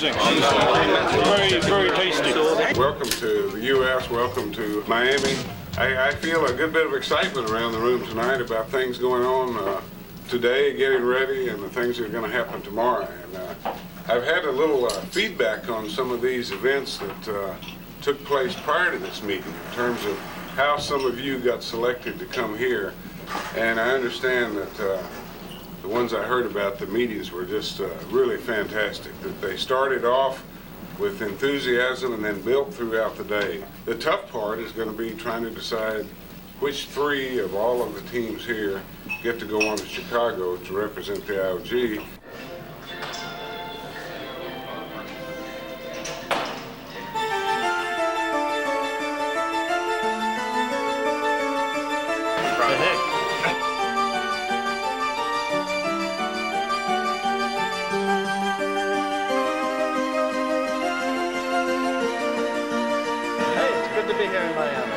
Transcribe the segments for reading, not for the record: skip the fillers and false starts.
amazing. Very, very tasty. Welcome to the U.S., welcome to Miami. I feel a good bit of excitement around the room tonight about things going on today, getting ready, and the things that are going to happen tomorrow. And I've had a little feedback on some of these events that took place prior to this meeting in terms of how some of you got selected to come here. And I understand that the ones I heard about, the meetings were just really fantastic, that they started off with enthusiasm and then built throughout the day. The tough part is going to be trying to decide which three of all of the teams here get to go on to Chicago to represent the IOG. Good to be here in Miami.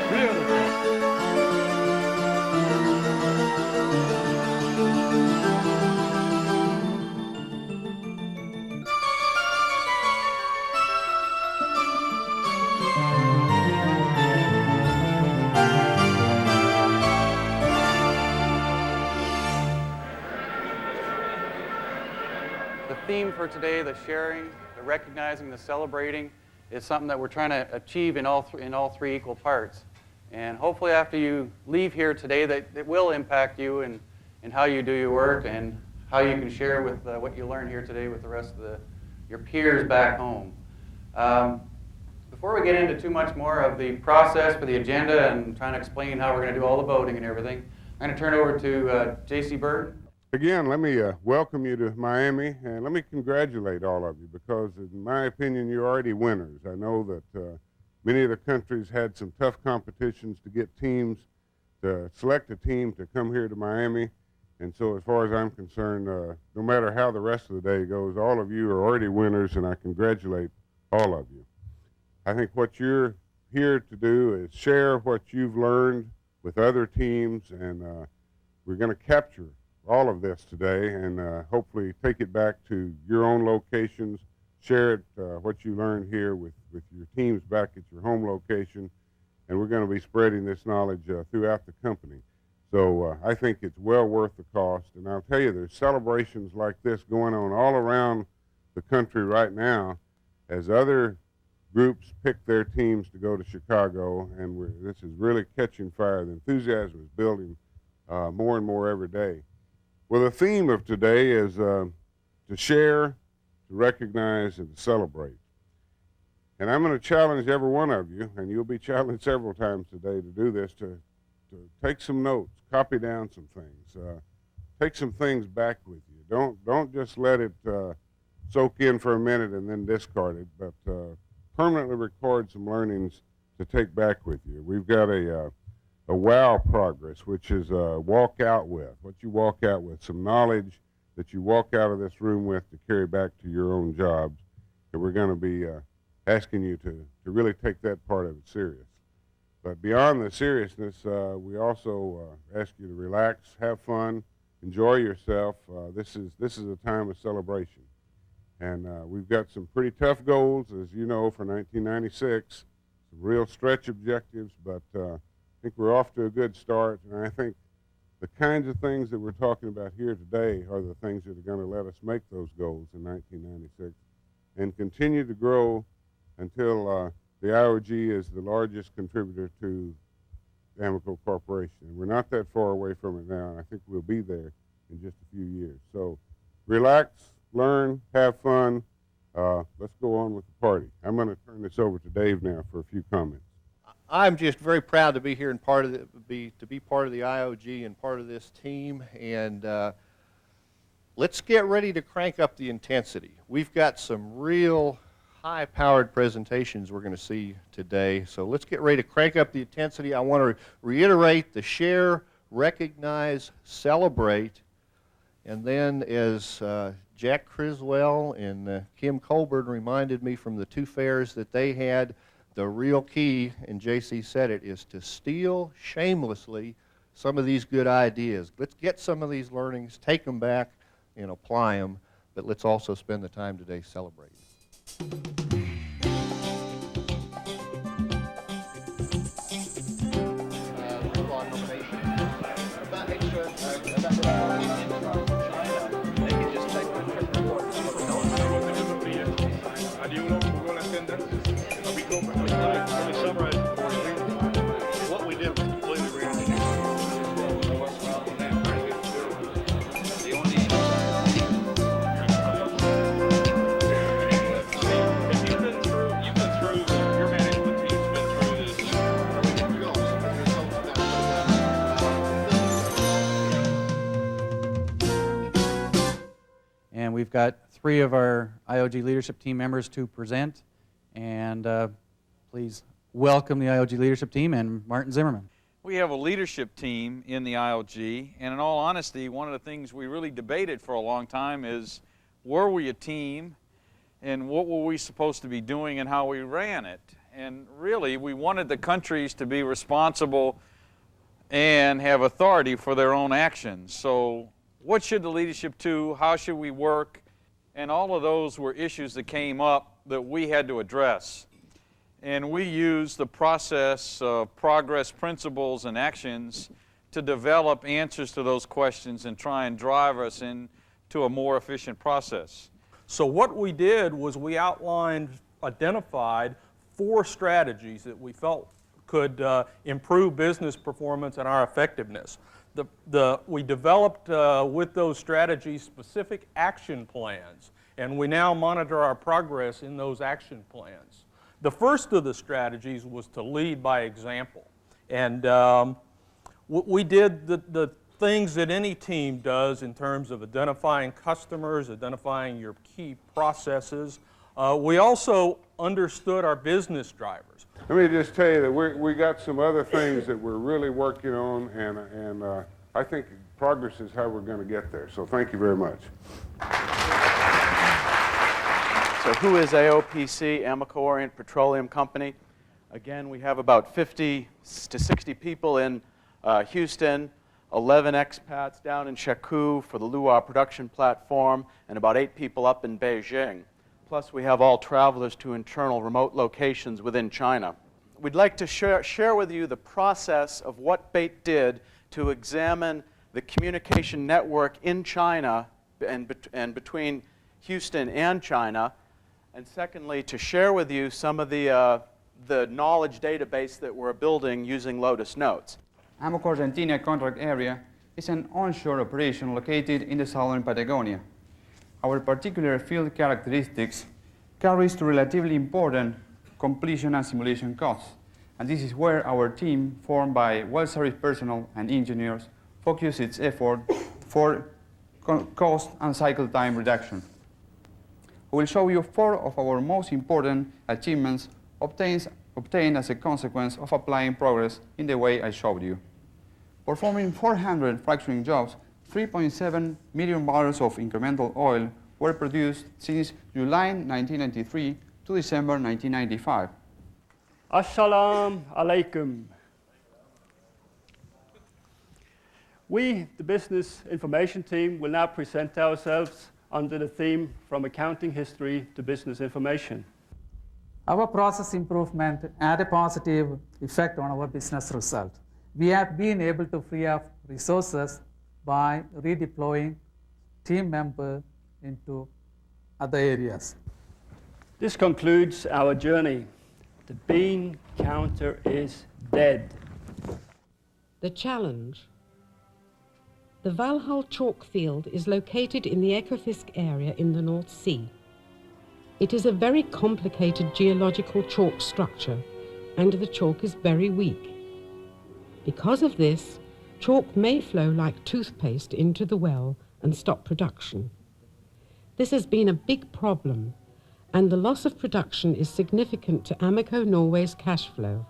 The theme for today, the sharing, the recognizing, the celebrating, is something that we're trying to achieve in all three equal parts. And hopefully after you leave here today, that it will impact you in how you do your work and how you can share with what you learn here today with the rest of your peers back home. Before we get into too much more of the process for the agenda and trying to explain how we're going to do all the voting and everything, I'm going to turn it over to J.C. Burton. Again, let me welcome you to Miami, and let me congratulate all of you, because in my opinion, you're already winners. I know that many of the countries had some tough competitions to get teams, to select a team to come here to Miami, and so as far as I'm concerned, no matter how the rest of the day goes, all of you are already winners, and I congratulate all of you. I think what you're here to do is share what you've learned with other teams, and we're going to capture all of this today and hopefully take it back to your own locations, share it, what you learned here with your teams back at your home location, and we're going to be spreading this knowledge throughout the company. So I think it's well worth the cost, and I'll tell you, there's celebrations like this going on all around the country right now as other groups pick their teams to go to Chicago, and this is really catching fire. The enthusiasm is building more and more every day. Well, the theme of today is to share, to recognize, and to celebrate. And I'm going to challenge every one of you, and you'll be challenged several times today to do this, to take some notes, copy down some things, take some things back with you. Don't just let it soak in for a minute and then discard it, but permanently record some learnings to take back with you. We've got a WOW progress, which is walk out with, what you walk out with, some knowledge that you walk out of this room with to carry back to your own jobs. And we're going to be asking you to really take that part of it serious. But beyond the seriousness, we also ask you to relax, have fun, enjoy yourself. This is a time of celebration. And we've got some pretty tough goals, as you know, for 1996, some real stretch objectives, but I think we're off to a good start, and I think the kinds of things that we're talking about here today are the things that are going to let us make those goals in 1996 and continue to grow until the IOG is the largest contributor to Amoco Corporation. And we're not that far away from it now, and I think we'll be there in just a few years. So relax, learn, have fun. Let's go on with the party. I'm going to turn this over to Dave now for a few comments. I'm just very proud to be here and to be part of the IOG and part of this team. And let's get ready to crank up the intensity. We've got some real high-powered presentations we're going to see today. So let's get ready to crank up the intensity. I want to reiterate the share, recognize, celebrate, and then as Jack Criswell and Kim Colburn reminded me from the two fairs that they had, the real key, and JC said it, is to steal shamelessly some of these good ideas. Let's get some of these learnings, take them back, and apply them, but let's also spend the time today celebrating. What we did was completely re-engineered. You've been through, your management team's been through this. And we've got 3 of our IOG leadership team members to present. And please welcome the IOG leadership team and Martin Zimmerman. We have a leadership team in the IOG, and in all honesty, one of the things we really debated for a long time is, were we a team, and what were we supposed to be doing and how we ran it? And really, we wanted the countries to be responsible and have authority for their own actions. So what should the leadership do? How should we work? And all of those were issues that came up that we had to address. And we used the process of progress principles and actions to develop answers to those questions and try and drive us into a more efficient process. So what we did was we identified 4 strategies that we felt could improve business performance and our effectiveness. We developed with those strategies specific action plans, and we now monitor our progress in those action plans. The first of the strategies was to lead by example. And we did the things that any team does in terms of identifying customers, identifying your key processes. We also understood our business drivers. Let me just tell you that we got some other things that we're really working on, and I think progress is how we're going to get there. So thank you very much. So who is AOPC, Amoco Orient Petroleum Company? Again, we have about 50 to 60 people in Houston, 11 expats down in Shaku for the Luwa production platform, and about 8 people up in Beijing. Plus, we have all travelers to internal remote locations within China. We'd like to share with you the process of what BATE did to examine the communication network in China and between Houston and China. And secondly, to share with you some of the knowledge database that we're building using Lotus Notes. Amoco Argentina contract area is an onshore operation located in the southern Patagonia. Our particular field characteristics carries to relatively important completion and simulation costs, and this is where our team, formed by well-serviced personnel and engineers, focus its effort for cost and cycle time reduction. I will show you 4 of our most important achievements obtained as a consequence of applying progress in the way I showed you. Performing 400 fracturing jobs, 3.7 million barrels of incremental oil were produced since July 1993 to December 1995. Assalamu alaikum. We, the Business Information Team, will now present ourselves under the theme From Accounting History to Business Information. Our process improvement had a positive effect on our business result. We have been able to free up resources by redeploying team members into other areas. This concludes our journey. The bean counter is dead. The challenge. The Valhall chalk field is located in the Ekofisk area in the North Sea. It is a very complicated geological chalk structure, and the chalk is very weak. Because of this, chalk may flow like toothpaste into the well and stop production. This has been a big problem, and the loss of production is significant to Amoco Norway's cash flow.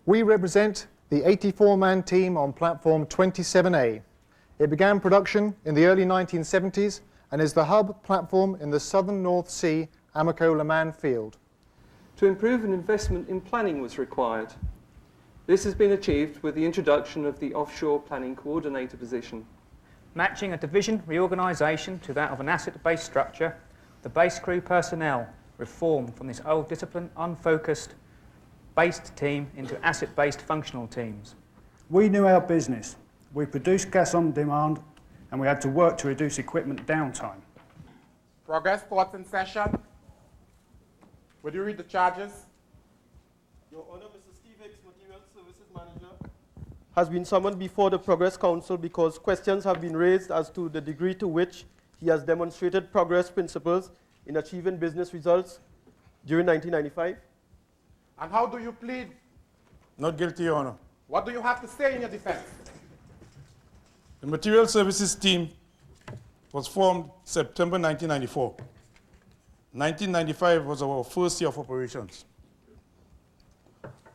We represent the 84-man team on platform 27A. It began production in the early 1970s and is the hub platform in the southern North Sea Amoco Leman field. To improve, an investment in planning was required. This has been achieved with the introduction of the Offshore Planning Coordinator position. Matching a division reorganisation to that of an asset-based structure, the base crew personnel reformed from this old discipline, unfocused, based team into asset-based functional teams. We knew our business. We produced gas on demand, and we had to work to reduce equipment downtime. Progress thoughts in session. Would you read the charges? Your Honor, Mr. Steve Hicks, Material Services Manager, has been summoned before the Progress Council because questions have been raised as to the degree to which he has demonstrated progress principles in achieving business results during 1995. And how do you plead? Not guilty, Your Honor. What do you have to say in your defense? The Material Services team was formed September 1994. 1995 was our first year of operations.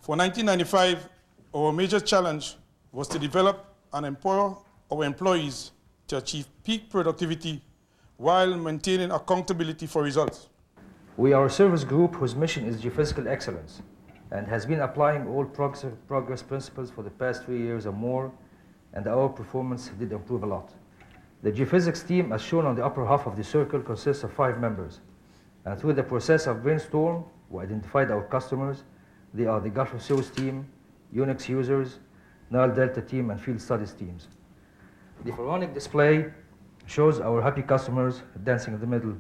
For 1995, our major challenge was to develop and empower our employees to achieve peak productivity while maintaining accountability for results. We are a service group whose mission is geophysical excellence and has been applying all progress principles for the past 3 years or more, and our performance did improve a lot. The geophysics team, as shown on the upper half of the circle, consists of 5 members. And through the process of brainstorm, we identified our customers. They are the Gulf of Suez team, Unix users, Nile Delta team, and field studies teams. The pharaonic display shows our happy customers dancing in the middle.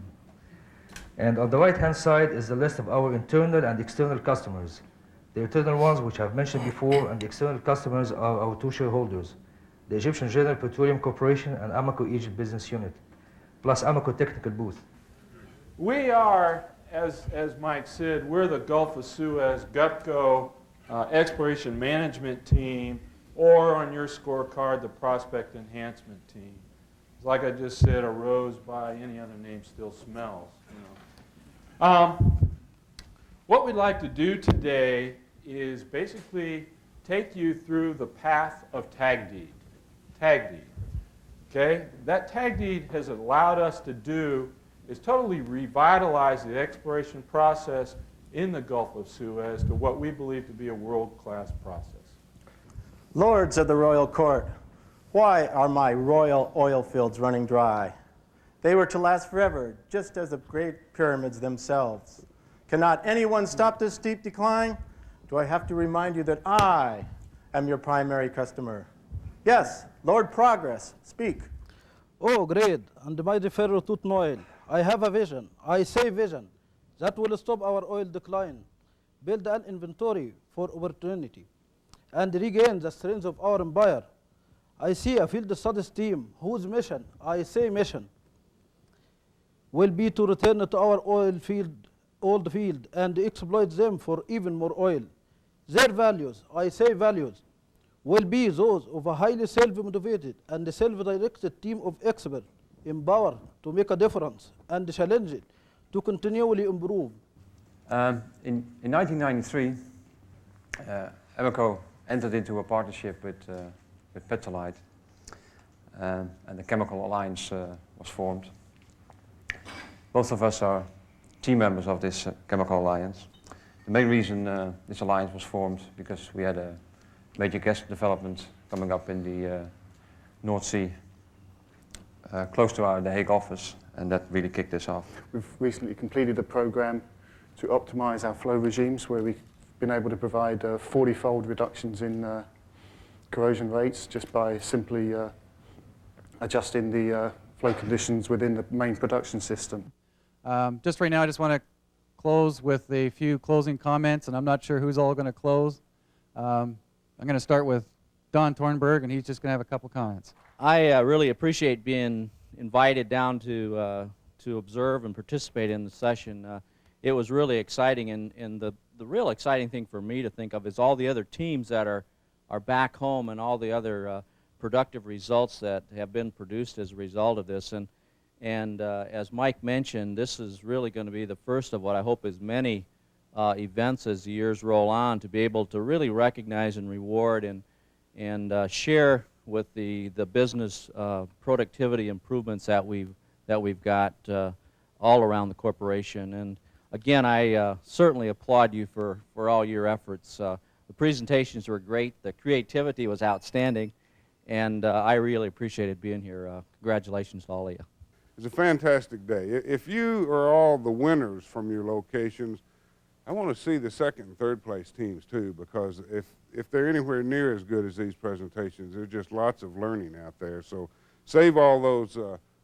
And on the right-hand side is the list of our internal and external customers. The internal ones, which I've mentioned before, and the external customers are our 2 shareholders, the Egyptian General Petroleum Corporation and Amoco Egypt Business Unit, plus Amoco Technical Booth. We are, as Mike said, we're the Gulf of Suez GUTCO Exploration Management Team, or on your scorecard, the Prospect Enhancement Team. Like I just said, a rose by any other name still smells. You know. What we'd like to do today is basically take you through the path of tag deed. Tag deed. Okay? That tag deed has allowed us to do is totally revitalize the exploration process in the Gulf of Suez to what we believe to be a world-class process. Lords of the Royal Court, why are my royal oil fields running dry? They were to last forever, just as the great pyramids themselves. Cannot anyone stop this steep decline? Do I have to remind you that I am your primary customer? Yes, Lord Progress, speak. Oh, great, and my referral to oil. I have a vision, I say vision, that will stop our oil decline, build an inventory for opportunity, and regain the strength of our empire. I see a field studies team whose mission, I say mission, will be to return to our old field and exploit them for even more oil. Their values, I say values, will be those of a highly self-motivated and self-directed team of experts, empowered to make a difference and challenged to continually improve. In 1993, Amoco entered into a partnership with Petrolite, and the Chemical Alliance was formed. Both of us are team members of this Chemical Alliance. The main reason this alliance was formed because we had a major gas development coming up in the North Sea, close to our The Hague office, and that really kicked us off. We've recently completed a program to optimize our flow regimes where we've been able to provide 40-fold reductions in corrosion rates just by simply adjusting the flow conditions within the main production system. Just right now, I just want to close with a few closing comments, and I'm not sure who's all going to close. I'm going to start with Don Thornburg, and he's just going to have a couple comments. I really appreciate being invited down to observe and participate in the session. It was really exciting, and the real exciting thing for me to think of is all the other teams that are back home and all the other productive results that have been produced as a result of this. And as Mike mentioned, this is really going to be the first of what I hope is many events as the years roll on to be able to really recognize and reward and share with the business productivity improvements that we've got all around the corporation. And again, I certainly applaud you for all your efforts. The presentations were great, the creativity was outstanding, and I really appreciated being here. Congratulations to all of you. It's a fantastic day. If you are all the winners from your locations, I want to see the second and third place teams too, because if they're anywhere near as good as these presentations, there's just lots of learning out there. So save all those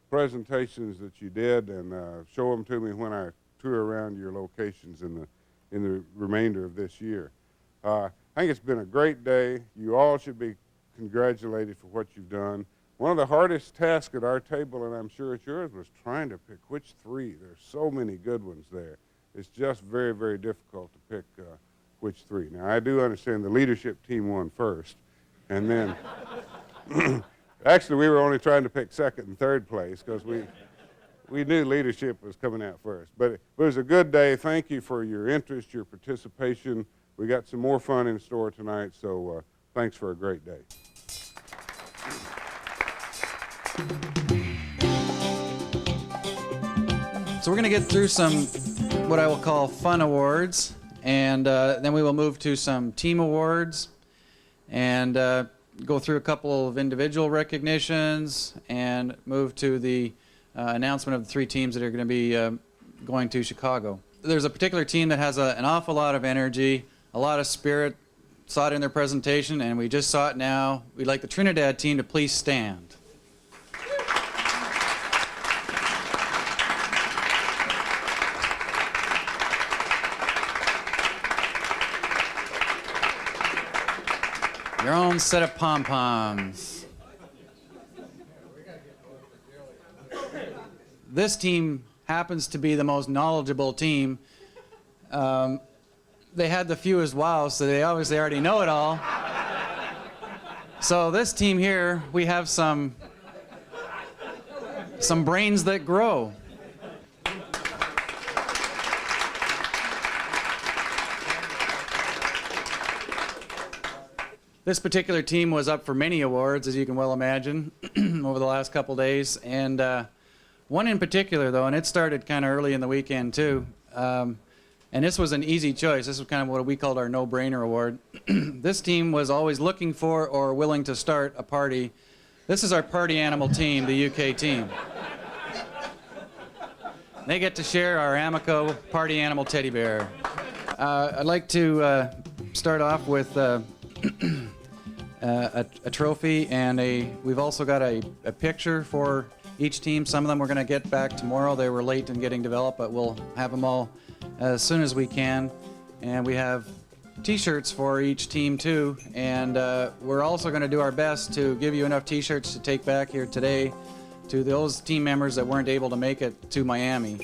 presentations that you did and show them to me when I tour around your locations in the remainder of this year. I think it's been a great day. You all should be congratulated for what you've done. One of the hardest tasks at our table, and I'm sure it's yours, was trying to pick which three. There's so many good ones there. It's just very, very difficult to pick which three. Now, I do understand the leadership team won first, and then actually we were only trying to pick second and third place because we knew leadership was coming out first. But it was a good day. Thank you for your interest, your participation. We got some more fun in store tonight, so thanks for a great day. So we're going to get through some what I will call fun awards, and then we will move to some team awards and go through a couple of individual recognitions and move to the announcement of the three teams that are going to be going to Chicago. There's a particular team that has an awful lot of energy, a lot of spirit, saw it in their presentation, and we just saw it now. We'd like the Trinidad team to please stand. Your own set of pom-poms. This team happens to be the most knowledgeable team. They had the fewest wows, so they obviously already know it all. So this team here, we have some brains that grow. This particular team was up for many awards, as you can well imagine, over the last couple days. And one in particular, though, and it started kind of early in the weekend, too. And this was an easy choice. This was kind of what we called our no-brainer award. This team was always looking for or willing to start a party. This is our party animal team, the UK team. They get to share our Amoco party animal teddy bear. I'd like to start off with a trophy, and we've also got a picture for each team. Some of them we're going to get back tomorrow. They were late in getting developed, but we'll have them all as soon as we can. And we have t-shirts for each team too, and we're also going to do our best to give you enough t-shirts to take back here today to those team members that weren't able to make it to Miami.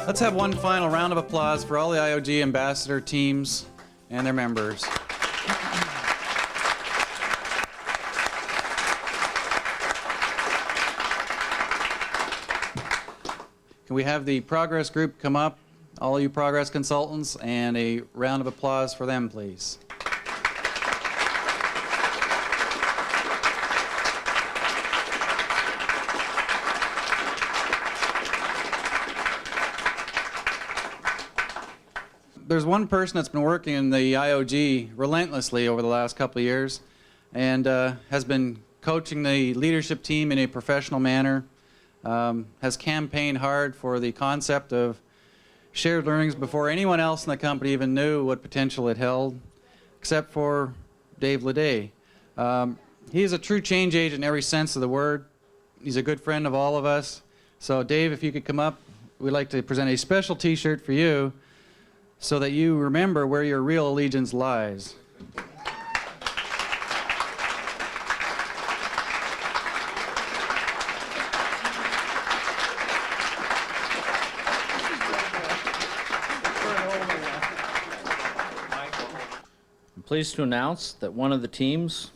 Let's have one final round of applause for all the IOG ambassador teams and their members. Can we have the progress group come up, all you progress consultants, and a round of applause for them, please. There's one person that's been working in the IOG relentlessly over the last couple of years and has been coaching the leadership team in a professional manner. has campaigned hard for the concept of shared learnings before anyone else in the company even knew what potential it held, except for Dave Leday. He's a true change agent in every sense of the word. He's a good friend of all of us. So Dave, if you could come up, we'd like to present a special t-shirt for you so that you remember where your real allegiance lies. I'm pleased to announce that one of the teams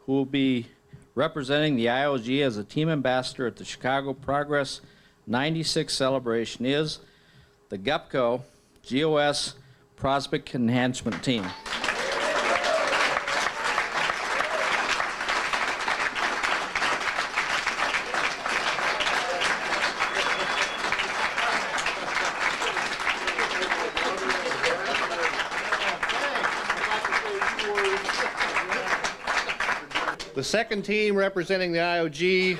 who will be representing the IOG as a team ambassador at the Chicago Progress 96 celebration is the GUPCO GOS Prospect Enhancement Team. The second team representing the IOG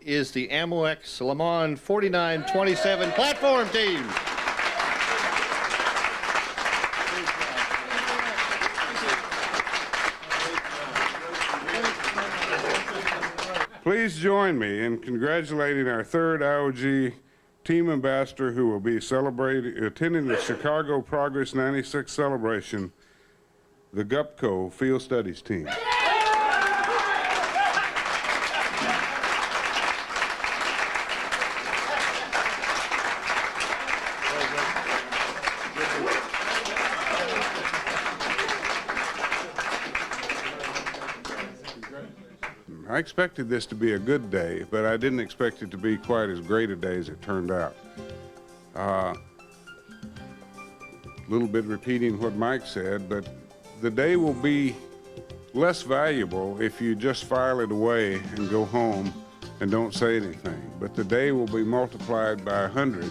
is the Amoco Le Mans 4927 platform team. Please join me in congratulating our third IOG team ambassador who will be attending the Chicago Progress 96 celebration, the GUPCO Field Studies team. I expected this to be a good day, but I didn't expect it to be quite as great a day as it turned out. A little bit repeating what Mike said, but the day will be less valuable if you just file it away and go home and don't say anything. But the day will be multiplied by 100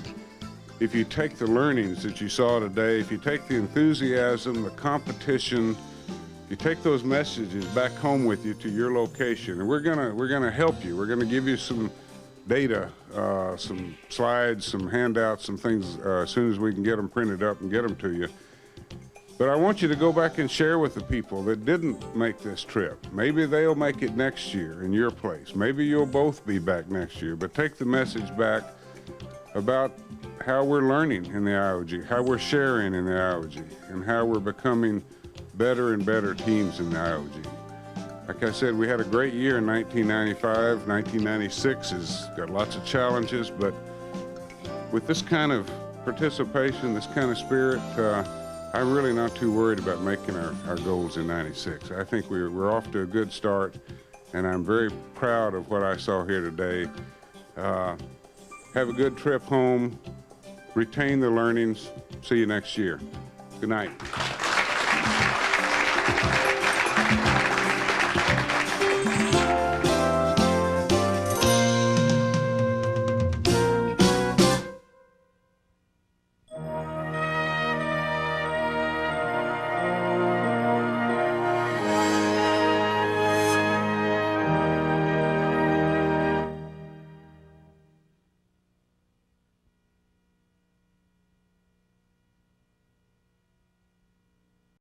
if you take the learnings that you saw today, if you take the enthusiasm, the competition, you take those messages back home with you to your location, and we're gonna help you. We're gonna give you some data, some slides, some handouts, some things as soon as we can get them printed up and get them to you. But I want you to go back and share with the people that didn't make this trip. Maybe they'll make it next year in your place. Maybe you'll both be back next year, but take the message back about how we're learning in the IOG, how we're sharing in the IOG, and how we're becoming better and better teams in the IOG. Like I said, we had a great year in 1995. 1996 has got lots of challenges, but with this kind of participation, this kind of spirit, I'm really not too worried about making our goals in 96. I think we're off to a good start, and I'm very proud of what I saw here today. Have a good trip home, retain the learnings, see you next year. Good night.